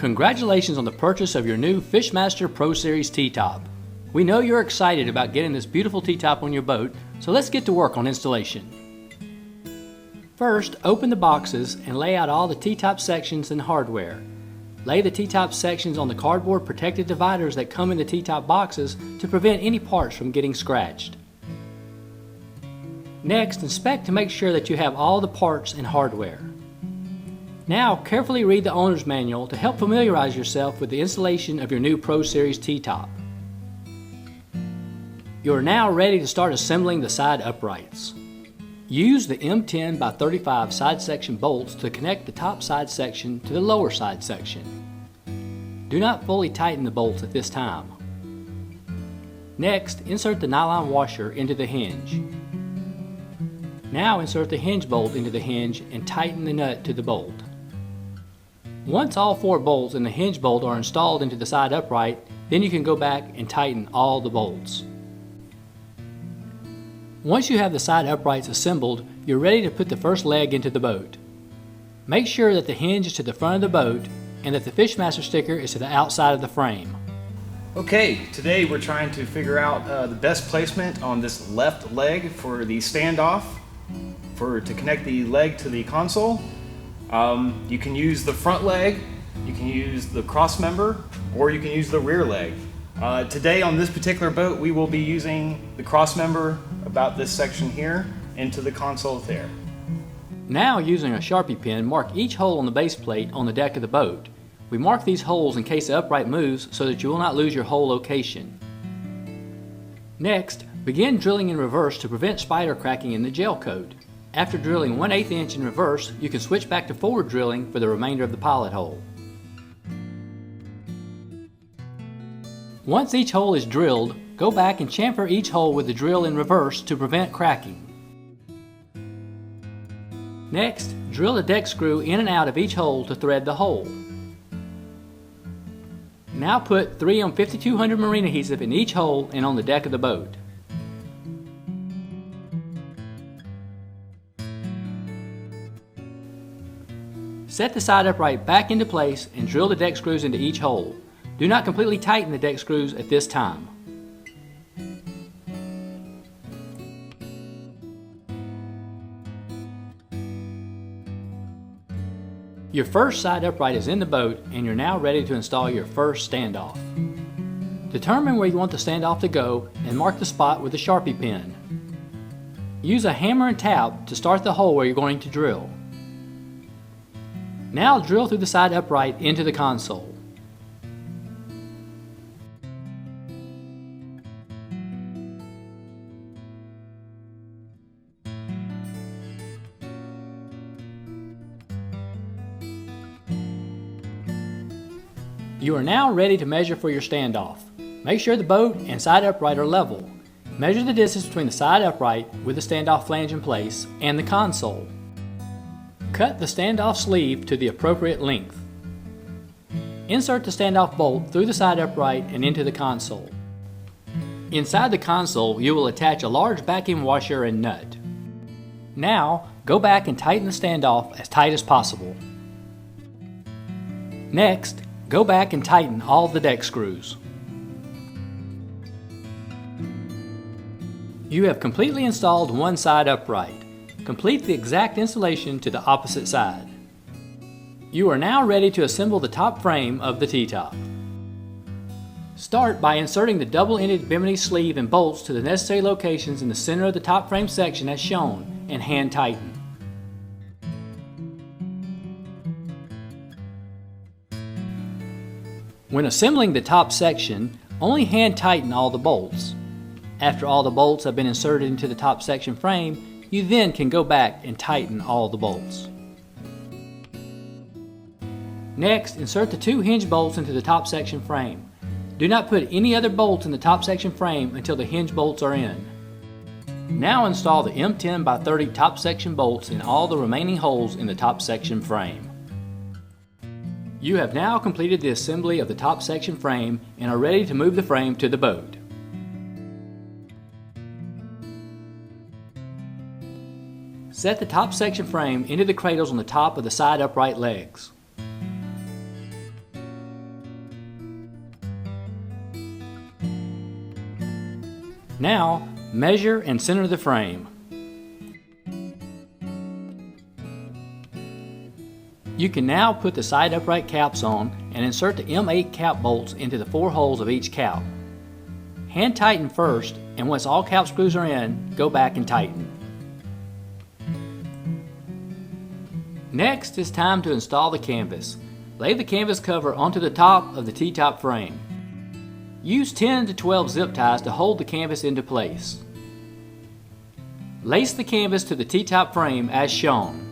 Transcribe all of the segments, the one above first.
Congratulations on the purchase of your new Fishmaster Pro Series T-top. We know you're excited about getting this beautiful T-top on your boat, so let's get to work on installation. First, open the boxes and lay out all the T-top sections and hardware. Lay the T-top sections on the cardboard protected dividers that come in the T-top boxes to prevent any parts from getting scratched. Next, inspect to make sure that you have all the parts and hardware. Now, carefully read the owner's manual to help familiarize yourself with the installation of your new Pro Series T-top. You are now ready to start assembling the side uprights. Use the M10 by 35 side section bolts to connect the top side section to the lower side section. Do not fully tighten the bolts at this time. Next, insert the nylon washer into the hinge. Now insert the hinge bolt into the hinge and tighten the nut to the bolt. Once all 4 bolts and the hinge bolt are installed into the side upright, then you can go back and tighten all the bolts. Once you have the side uprights assembled, you're ready to put the first leg into the boat. Make sure that the hinge is to the front of the boat and that the Fishmaster sticker is to the outside of the frame. Okay, today we're trying to figure out the best placement on this left leg for the standoff to connect the leg to the console. You can use the front leg, you can use the cross member, or you can use the rear leg. Today on this particular boat we will be using the cross member about this section here into the console there. Now, using a Sharpie pen, mark each hole on the base plate on the deck of the boat. We mark these holes in case the upright moves so that you will not lose your hole location. Next, begin drilling in reverse to prevent spider cracking in the gel coat. After drilling 1/8 inch in reverse, you can switch back to forward drilling for the remainder of the pilot hole. Once each hole is drilled, go back and chamfer each hole with the drill in reverse to prevent cracking. Next, drill a deck screw in and out of each hole to thread the hole. Now put 3M 5200 marine adhesive in each hole and on the deck of the boat. Set the side upright back into place and drill the deck screws into each hole. Do not completely tighten the deck screws at this time. Your first side upright is in the boat and you're now ready to install your first standoff. Determine where you want the standoff to go and mark the spot with a Sharpie pen. Use a hammer and tap to start the hole where you're going to drill. Now drill through the side upright into the console. You are now ready to measure for your standoff. Make sure the boat and side upright are level. Measure the distance between the side upright with the standoff flange in place and the console. Cut the standoff sleeve to the appropriate length. Insert the standoff bolt through the side upright and into the console. Inside the console, you will attach a large vacuum washer and nut. Now, go back and tighten the standoff as tight as possible. Next, go back and tighten all the deck screws. You have completely installed one side upright. Complete the exact installation to the opposite side. You are now ready to assemble the top frame of the T-top. Start by inserting the double-ended bimini sleeve and bolts to the necessary locations in the center of the top frame section as shown, and hand tighten. When assembling the top section, only hand tighten all the bolts. After all the bolts have been inserted into the top section frame, you then can go back and tighten all the bolts. Next, insert the 2 hinge bolts into the top section frame. Do not put any other bolts in the top section frame until the hinge bolts are in. Now install the M10 by 30 top section bolts in all the remaining holes in the top section frame. You have now completed the assembly of the top section frame and are ready to move the frame to the boat. Set the top section frame into the cradles on the top of the side upright legs. Now, measure and center the frame. You can now put the side upright caps on and insert the M8 cap bolts into the 4 holes of each cap. Hand tighten first, and once all cap screws are in, go back and tighten. Next, it's time to install the canvas. Lay the canvas cover onto the top of the T-top frame. Use 10 to 12 zip ties to hold the canvas into place. Lace the canvas to the T-top frame as shown.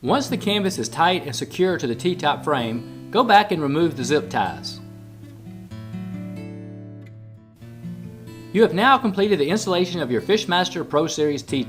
Once the canvas is tight and secure to the T-top frame, go back and remove the zip ties. You have now completed the installation of your Fishmaster Pro Series T-top.